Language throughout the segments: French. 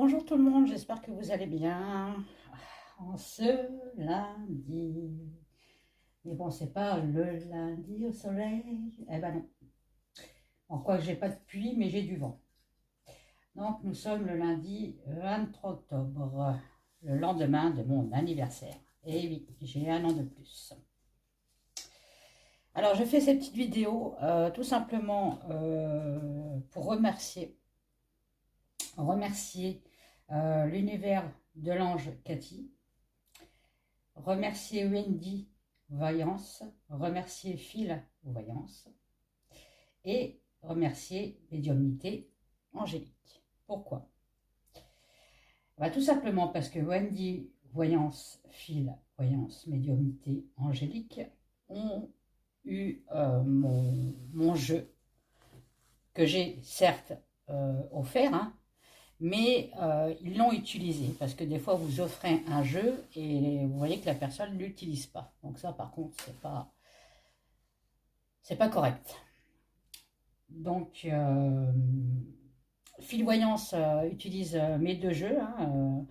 Bonjour tout le monde, j'espère que vous allez bien en ce lundi. Mais bon, c'est pas le lundi au soleil. Eh ben non. En quoi que j'ai pas de pluie, mais j'ai du vent. Donc nous sommes le lundi 23 octobre, le lendemain de mon anniversaire. Et oui, j'ai un an de plus. Alors je fais cette petite vidéo tout simplement pour remercier l'univers de l'ange Cathy, remercier Wendy Voyance, remercier Phil Voyance et remercier Médiumnité Angélique. Pourquoi? Tout simplement parce que Wendy Voyance, Phil Voyance, Médiumnité Angélique ont eu mon jeu que j'ai certes offert, hein, mais ils l'ont utilisé parce que des fois vous offrez un jeu et vous voyez que la personne ne l'utilise pas. Donc ça par contre c'est pas correct. Donc Phil Voyance utilise mes deux jeux, hein,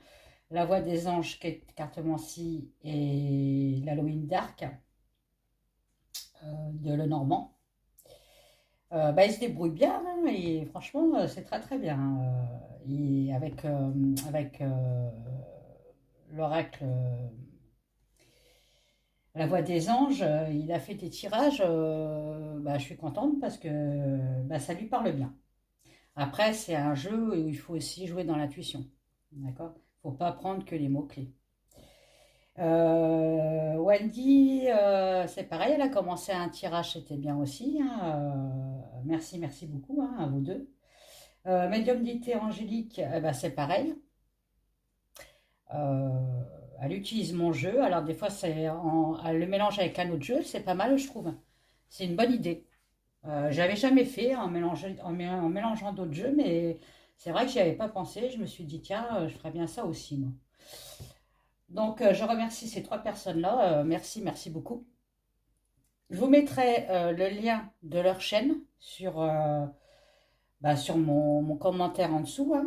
La Voix des Anges, Cartomancie et l'Halloween Dark de Lenormand. Il se débrouille bien, hein, et franchement c'est très très bien. Et avec l'oracle La Voix des Anges, il a fait des tirages, je suis contente parce que ça lui parle bien. Après, c'est un jeu où il faut aussi jouer dans l'intuition. D'accord? Il ne faut pas prendre que les mots-clés. Wendy, c'est pareil, elle a commencé un tirage, c'était bien aussi, hein, merci, merci beaucoup, hein, à vous deux. Médiumnité Angélique, c'est pareil. Elle utilise mon jeu. Alors des fois, elle le mélange avec un autre jeu, c'est pas mal, je trouve. C'est une bonne idée. J'avais jamais fait en mélangeant d'autres jeux, mais c'est vrai que j'y avais pas pensé. Je me suis dit, tiens, je ferais bien ça aussi, moi. Donc, je remercie ces trois personnes-là. Merci, merci beaucoup. Je vous mettrai le lien de leur chaîne sur mon commentaire en dessous, hein.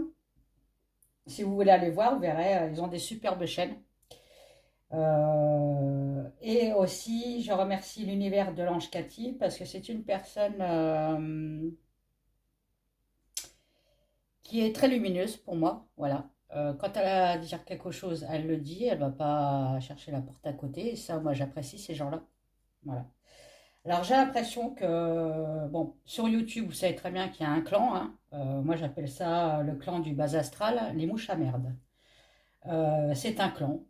Si vous voulez aller voir, vous verrez, ils ont des superbes chaînes. Et aussi, je remercie l'univers de l'ange Cathy parce que c'est une personne qui est très lumineuse pour moi. Voilà. Quand elle a à dire quelque chose, elle le dit, elle ne va pas chercher la porte à côté. Et ça, moi, j'apprécie ces gens-là. Voilà. Alors, j'ai l'impression que, bon, sur YouTube, vous savez très bien qu'il y a un clan, hein. Moi, j'appelle ça le clan du bas astral, les mouches à merde. C'est un clan.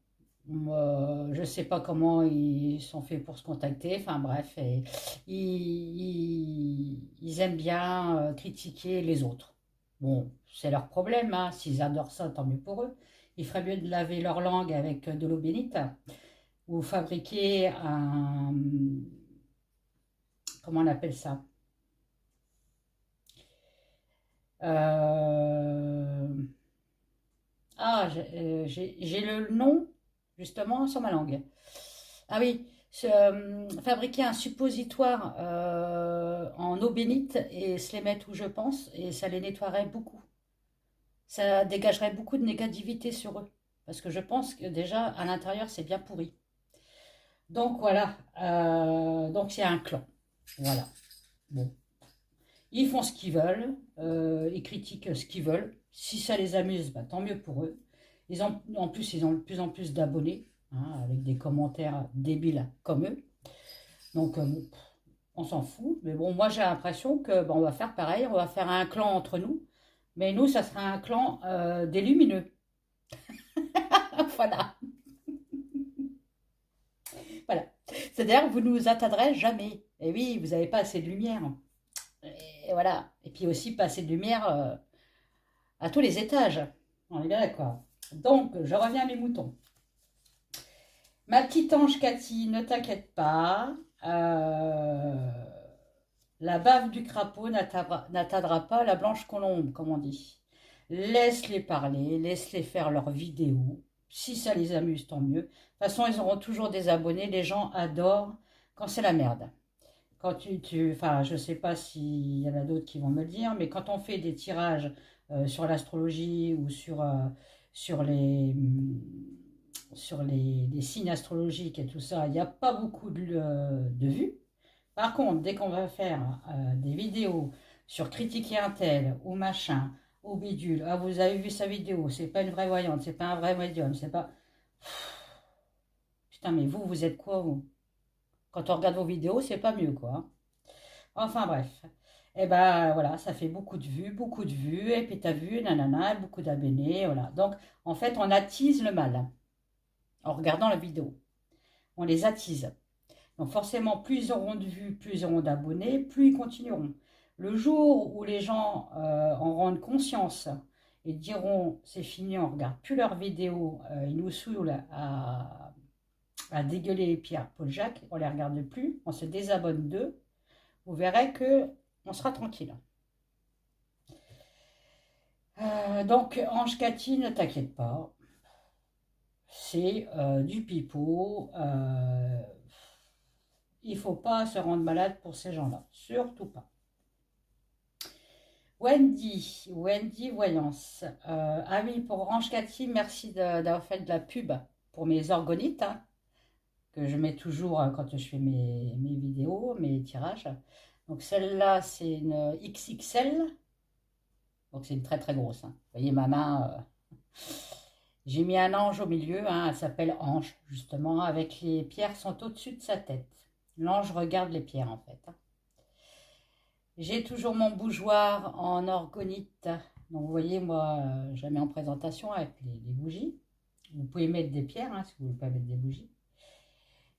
Je ne sais pas comment ils sont faits pour se contacter. Enfin bref, et ils aiment bien critiquer les autres. Bon, c'est leur problème, hein. S'ils adorent ça, tant mieux pour eux. Il ferait mieux de laver leur langue avec de l'eau bénite ou fabriquer un... Comment on appelle ça? Euh, j'ai le nom justement sur ma langue. Ah oui, fabriquer un suppositoire en eau bénite et se les mettre où je pense, et ça les nettoierait beaucoup. Ça dégagerait beaucoup de négativité sur eux. Parce que je pense que déjà, à l'intérieur, c'est bien pourri. Donc voilà, donc il y a un clan. Voilà. Bon. Ils font ce qu'ils veulent, ils critiquent ce qu'ils veulent. Si ça les amuse, tant mieux pour eux. En plus, ils ont de plus en plus d'abonnés, hein, avec des commentaires débiles comme eux. Donc, bon, on s'en fout. Mais bon, moi, j'ai l'impression que on va faire pareil. On va faire un clan entre nous. Mais nous, ça sera un clan des lumineux. Voilà. Voilà. C'est-à-dire que vous ne nous atteindrez jamais. Et oui, vous n'avez pas assez de lumière. Et voilà. Et puis aussi, pas assez de lumière à tous les étages. On est bien d'accord. Donc, je reviens à mes moutons. Ma petite ange Cathy, ne t'inquiète pas. La bave du crapaud n'atteindra pas la blanche colombe, comme on dit. Laisse-les parler, laisse-les faire leurs vidéos. Si ça les amuse, tant mieux. De toute façon, ils auront toujours des abonnés. Les gens adorent quand c'est la merde. quand enfin, je sais pas s'il y en a d'autres qui vont me le dire, mais quand on fait des tirages sur l'astrologie ou sur les signes astrologiques et tout ça, il n'y a pas beaucoup de vues. Par contre, dès qu'on va faire des vidéos sur critiquer un tel ou machin, ou bidule, ah vous avez vu sa vidéo, c'est pas une vraie voyante, c'est pas un vrai médium, c'est pas... Putain, mais vous êtes quoi, vous? Quand on regarde vos vidéos, c'est pas mieux, quoi, hein. Enfin bref. Et ben voilà, ça fait beaucoup de vues, et puis t'as vu, nanana, beaucoup d'abonnés, voilà. Donc, en fait, on attise le mal en regardant la vidéo. On les attise. Donc forcément, plus ils auront de vues, plus ils auront d'abonnés, plus ils continueront. Le jour où les gens en rendent conscience et diront c'est fini, on ne regarde plus leurs vidéos, ils nous saoulent à dégueuler les pierres Paul Jacques, on ne les regarde plus, on se désabonne d'eux, vous verrez que on sera tranquille. Donc Ange Cathy, ne t'inquiète pas, c'est du pipeau. Il ne faut pas se rendre malade pour ces gens-là, surtout pas. Wendy Voyance. Ah oui, pour Ange Cathy, merci d'avoir fait de la pub pour mes orgonites, hein, que je mets toujours quand je fais mes vidéos, mes tirages. Donc celle-là, c'est une XXL. Donc c'est une très très grosse, hein. Vous voyez ma main. J'ai mis un ange au milieu, hein, elle s'appelle Ange, justement, avec les pierres sont au-dessus de sa tête. L'ange regarde les pierres, en fait, hein. J'ai toujours mon bougeoir en orgonite. Donc, vous voyez, moi, je la mets en présentation avec les bougies. Vous pouvez mettre des pierres, hein, si vous ne voulez pas mettre des bougies.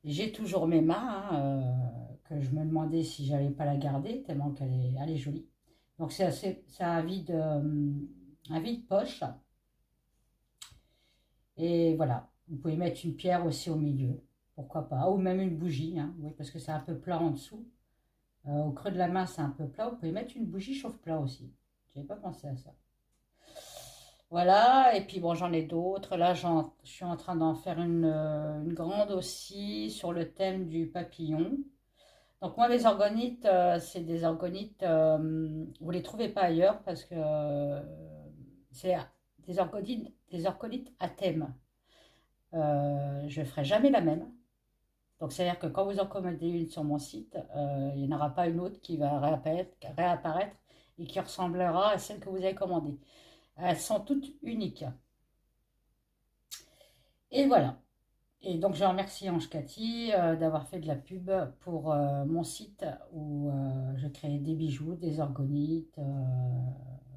J'ai toujours mes mains, hein, que je me demandais si j'allais pas la garder, tellement elle est jolie. Donc, ça a un vide poche. Et voilà, vous pouvez mettre une pierre aussi au milieu, pourquoi pas, ou même une bougie, hein, oui, parce que c'est un peu plat en dessous. Au creux de la main, c'est un peu plat. Vous pouvez mettre une bougie chauffe-plat aussi. Je n'avais pas pensé à ça. Voilà, et puis bon, j'en ai d'autres. Là, je suis en train d'en faire une grande aussi sur le thème du papillon. Donc moi, les orgonites, c'est des orgonites, vous ne les trouvez pas ailleurs parce que c'est des orgonites à thème. Je ne ferai jamais la même. Donc, c'est-à-dire que quand vous en commandez une sur mon site, il n'y en aura pas une autre qui va réapparaître et qui ressemblera à celle que vous avez commandée. Elles sont toutes uniques. Et voilà. Et donc, je remercie Ange Cathy d'avoir fait de la pub pour mon site où je crée des bijoux, des orgonites,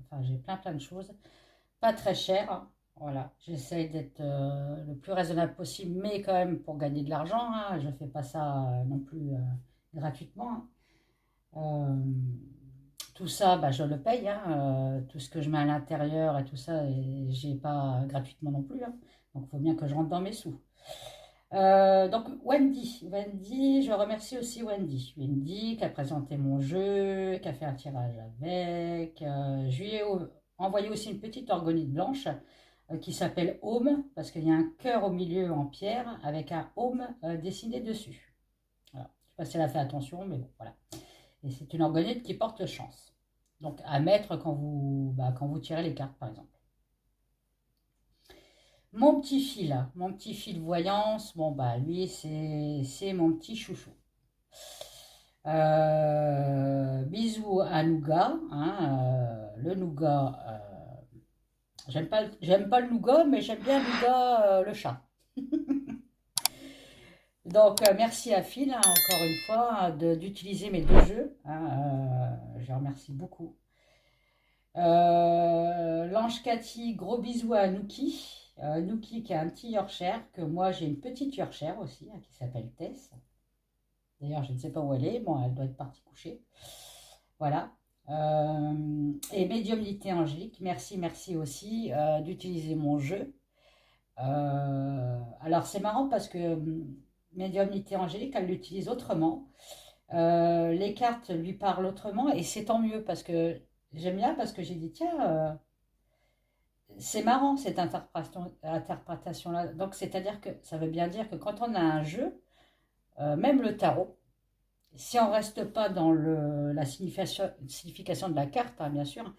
enfin, j'ai plein de choses. Pas très cher, hein. Voilà, j'essaye d'être le plus raisonnable possible, mais quand même pour gagner de l'argent, hein. Je ne fais pas ça non plus gratuitement, hein. Euh, tout ça, bah, je le paye, hein. Tout ce que je mets à l'intérieur et tout ça, et j'ai pas gratuitement non plus, hein. Donc il faut bien que je rentre dans mes sous. Donc Wendy, je remercie aussi Wendy qui a présenté mon jeu, qui a fait un tirage avec. Je lui ai envoyé aussi une petite orgonite blanche qui s'appelle Home, parce qu'il y a un cœur au milieu en pierre avec un Home dessiné dessus. Voilà. Je ne sais pas si elle a fait attention, mais bon, voilà. Et c'est une orgonite qui porte chance. Donc à mettre quand vous tirez les cartes, par exemple. Mon petit fil voyance, bon bah lui c'est mon petit chouchou. Bisous à Nougat, hein, le Nougat. J'aime pas le nougat, mais j'aime bien Nougat, le chat. Donc merci à Phil, hein, encore une fois, d'utiliser mes deux jeux, hein, je remercie beaucoup. L'ange Cathy, gros bisous à Nuki. Nuki qui a un petit Yorkshire, que moi j'ai une petite Yorkshire aussi, hein, qui s'appelle Tess. D'ailleurs, je ne sais pas où elle est, bon, elle doit être partie coucher. Voilà. Et médiumnité angélique, merci aussi d'utiliser mon jeu. Alors c'est marrant parce que médiumnité angélique, elle l'utilise autrement. Les cartes lui parlent autrement et c'est tant mieux parce que j'aime bien parce que j'ai dit tiens, c'est marrant cette interprétation-là. Donc c'est-à-dire que ça veut bien dire que quand on a un jeu, même le tarot, si on reste pas dans la signification de la carte, hein, bien sûr,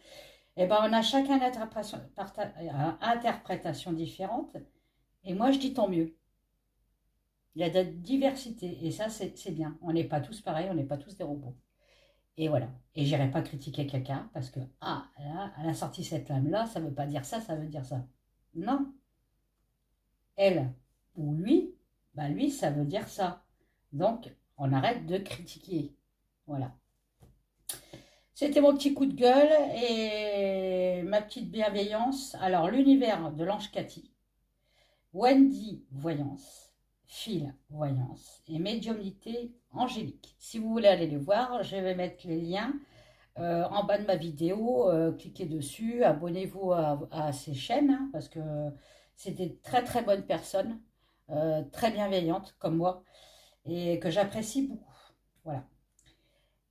eh ben on a chacun une interprétation différente. Et moi, je dis tant mieux. Il y a de la diversité. Et ça, c'est bien. On n'est pas tous pareils, on n'est pas tous des robots. Et voilà. Et j'irai pas critiquer quelqu'un parce que, ah, là, elle a sorti cette lame-là, ça veut pas dire ça, ça veut dire ça. Non. Elle ou lui, bah lui, ça veut dire ça. Donc, on arrête de critiquer. Voilà. C'était mon petit coup de gueule et ma petite bienveillance. Alors, l'univers de l'ange Cathy, Wendy, voyance, Phil, voyance et médiumnité angélique. Si vous voulez aller les voir, je vais mettre les liens en bas de ma vidéo. Cliquez dessus, abonnez-vous à ces chaînes hein, parce que c'est des très très bonnes personnes, très bienveillantes comme moi et que j'apprécie beaucoup. Voilà.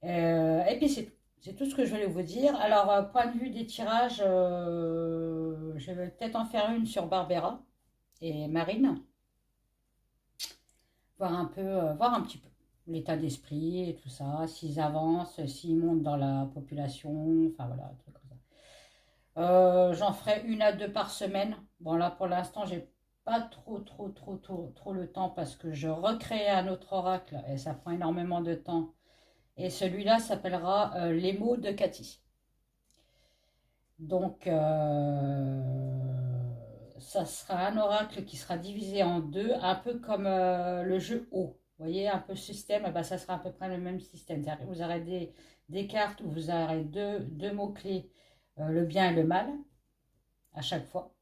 Et puis c'est tout. C'est tout ce que je voulais vous dire. Alors, point de vue des tirages, je vais peut-être en faire une sur Barbara et Marine, voir un petit peu l'état d'esprit et tout ça, s'ils avancent, s'ils montent dans la population, enfin voilà, un truc comme ça. J'en ferai une à deux par semaine. Bon là pour l'instant j'ai pas trop le temps parce que je recrée un autre oracle et ça prend énormément de temps. Et celui-là s'appellera Les mots de Cathy. Donc ça sera un oracle qui sera divisé en deux, un peu comme le jeu O. Vous voyez, un peu système, eh ben, ça sera à peu près le même système. Vous aurez des cartes où vous aurez deux mots-clés, le bien et le mal, à chaque fois.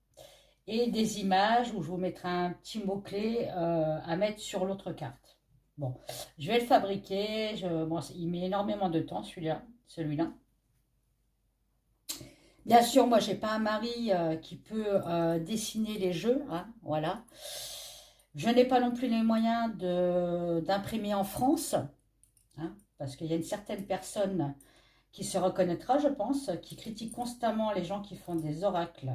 Et des images où je vous mettrai un petit mot-clé à mettre sur l'autre carte. Bon, je vais le fabriquer. Bon, il met énormément de temps, celui-là. Bien sûr, moi, j'ai pas un mari qui peut dessiner les jeux, hein, voilà. Je n'ai pas non plus les moyens d'imprimer en France, hein, parce qu'il y a une certaine personne qui se reconnaîtra, je pense, qui critique constamment les gens qui font des oracles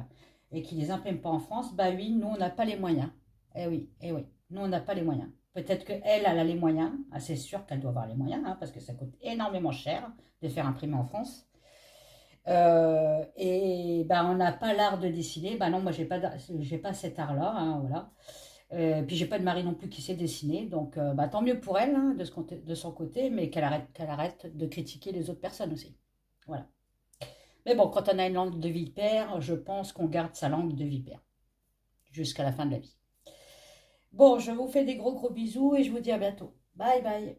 et qui les impriment pas en France. Bah oui, nous, on n'a pas les moyens. Eh oui, nous, on n'a pas les moyens. Peut-être qu'elle, elle a les moyens. Ah, c'est sûr qu'elle doit avoir les moyens, hein, parce que ça coûte énormément cher de faire imprimer en France. Et ben, on n'a pas l'art de dessiner. Ben non, moi, j'ai pas cet art-là, hein, voilà. Puis j'ai pas de mari non plus qui sait dessiner, donc bah, tant mieux pour elle hein, de son côté, mais qu'elle arrête de critiquer les autres personnes aussi. Voilà. Mais bon, quand on a une langue de vipère, je pense qu'on garde sa langue de vipère jusqu'à la fin de la vie. Bon, je vous fais des gros bisous et je vous dis à bientôt. Bye bye.